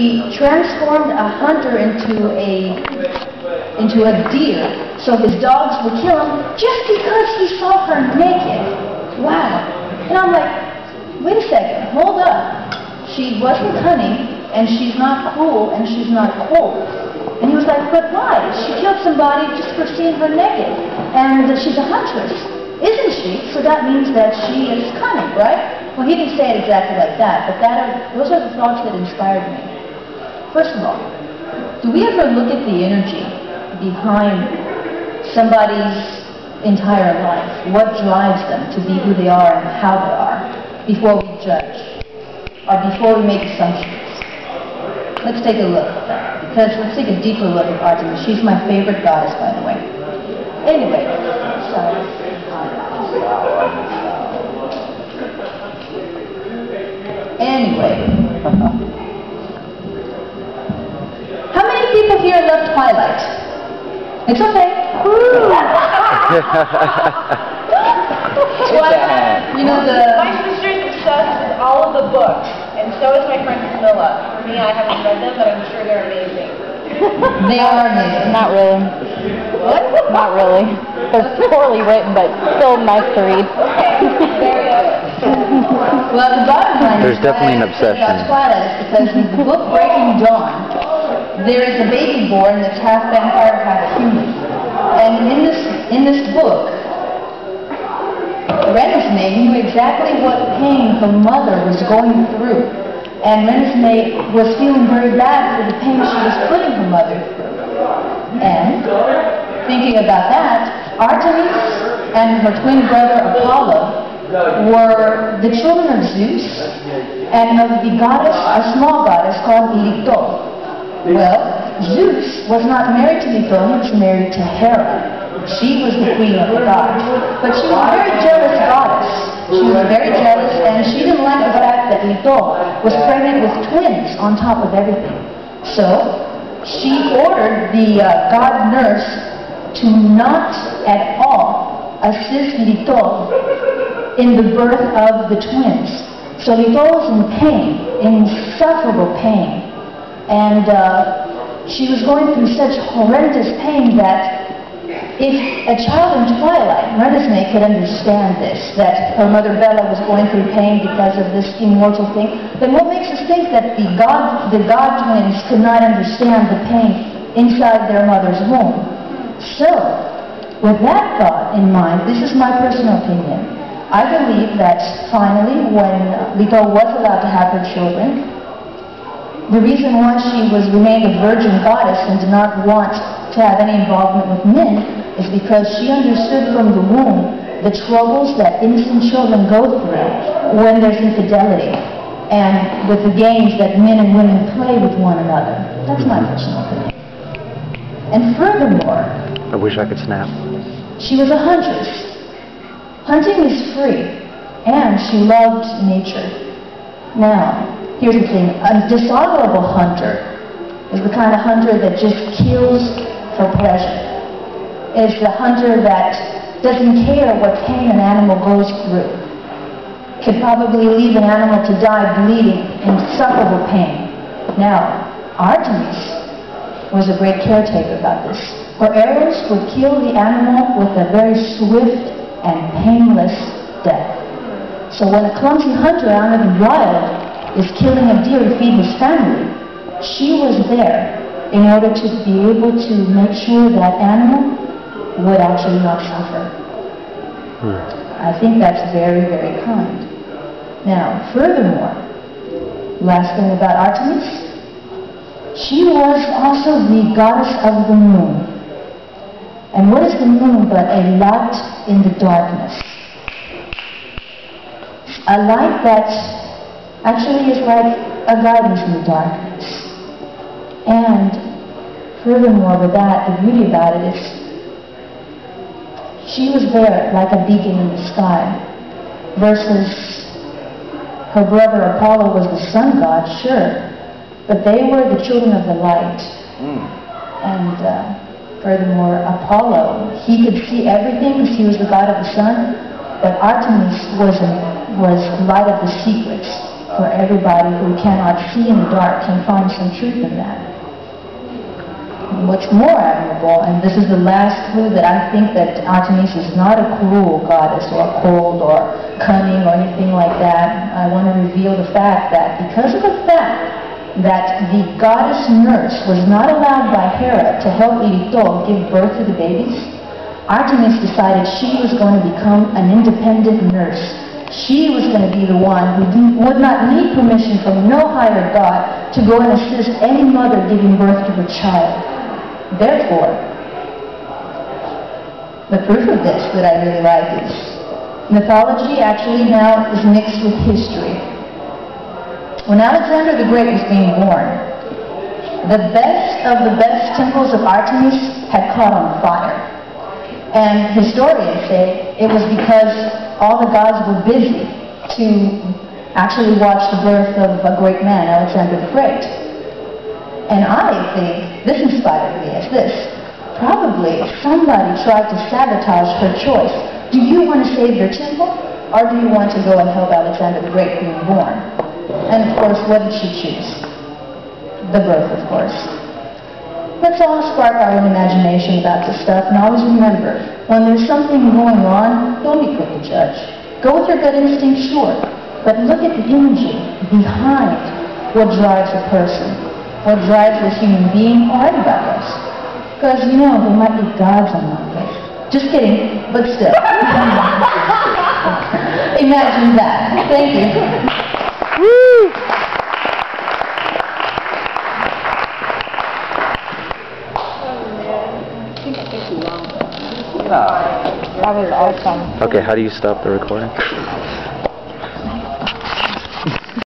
He transformed a hunter into a deer, so his dogs would kill him just because he saw her naked. Wow. And I'm like, wait a second, hold up. She wasn't cunning, and she's not cruel, and she's not cold. And he was like, but why? She killed somebody just for seeing her naked. And she's a huntress, isn't she? So that means that she is cunning, right? Well, he didn't say it exactly like that, but those are the thoughts that inspired me. First of all, do we ever look at the energy behind somebody's entire life? What drives them to be who they are and how they are before we judge or before we make assumptions? Let's take a look at that, because let's take a deeper look at Artemis. She's my favorite goddess, by the way. Anyway, sorry. Anyway. How many people here love Twilight? It's okay. You know my sister is obsessed with all of the books, and so is my friend Camilla. For me, I haven't read them, but I'm sure they're amazing. They are amazing. Not really. What? Not really. They're poorly written, but still nice to read. Well, the bottom line There's definitely an obsession. Twilight is because in the book Breaking Dawn, there is a baby born that's half vampire, half human. And in this book, Renesmee knew exactly what pain her mother was going through. And Renesmee was feeling very bad for the pain she was putting her mother through. And, thinking about that, Artemis and her twin brother Apollo were the children of Zeus and of the goddess, a small goddess called Leto. Well, Zeus was not married to Leto, he was married to Hera. She was the queen of the gods. But she was a very jealous goddess. She was very jealous, and she didn't like the fact that Leto was pregnant with twins on top of everything. So, she ordered the god nurse to not at all assist Leto in the birth of the twins. So Leto was in pain, insufferable pain. And she was going through such horrendous pain that if a child in Twilight, Renesmee, could understand this, that her mother Bella was going through pain because of this immortal thing, then what makes us think that the god twins could not understand the pain inside their mother's womb? So, with that thought in mind, this is my personal opinion. I believe that finally, when Leto was allowed to have her children, the reason why she remained a virgin goddess and did not want to have any involvement with men is because she understood from the womb the troubles that innocent children go through when there's infidelity and with the games that men and women play with one another. That's my personal opinion. And furthermore, I wish I could snap. She was a huntress. Hunting is free, and she loved nature. Now, here's the thing. A dishonorable hunter is the kind of hunter that just kills for pleasure. Is the hunter that doesn't care what pain an animal goes through. Could probably leave an animal to die bleeding in insufferable pain. Now, Artemis was a great caretaker about this. Her arrows would kill the animal with a very swift and painless death. So when a clumsy hunter out in the wild is killing a deer to feed his family, she was there in order to be able to make sure that animal would actually not suffer. I think that's very, very kind. Now, furthermore, last thing about Artemis, she was also the goddess of the moon. And what is the moon but a light in the darkness? A light that actually is like a guidance in the darkness. And furthermore with that, the beauty about it is she was there like a beacon in the sky versus her brother Apollo was the sun god, sure, but they were the children of the light. And furthermore, Apollo, he could see everything because he was the god of the sun, but Artemis was light of the secrets, for everybody who cannot see in the dark can find some truth in that. What's more admirable, and this is the last clue, that I think that Artemis is not a cruel goddess or cold or cunning or anything like that. I want to reveal the fact that because of the fact that the goddess nurse was not allowed by Hera to help Irito give birth to the babies, Artemis decided she was going to become an independent nurse. She was going to be the one who would not need permission from no higher god to go and assist any mother giving birth to her child. Therefore, the proof of this that I really like is mythology actually now is mixed with history. When Alexander the Great was being born, the best of the best temples of Artemis had caught on fire. And historians say it was because all the gods were busy to actually watch the birth of a great man, Alexander the Great. And I think this inspired me as this. Probably somebody tried to sabotage her choice. Do you want to save your temple, or do you want to go and help Alexander the Great being born? And of course, what did she choose? The birth, of course. Let's all spark our own imagination about this stuff, and always remember, when there's something going on, don't be quick to judge. Go with your gut instinct, sure, but look at the imagery behind what drives a person, what drives a human being or anybody else. Because, you know, there might be gods on that place. Just kidding, but still. Imagine that. Thank you. Woo! That was awesome. Okay, how do you stop the recording?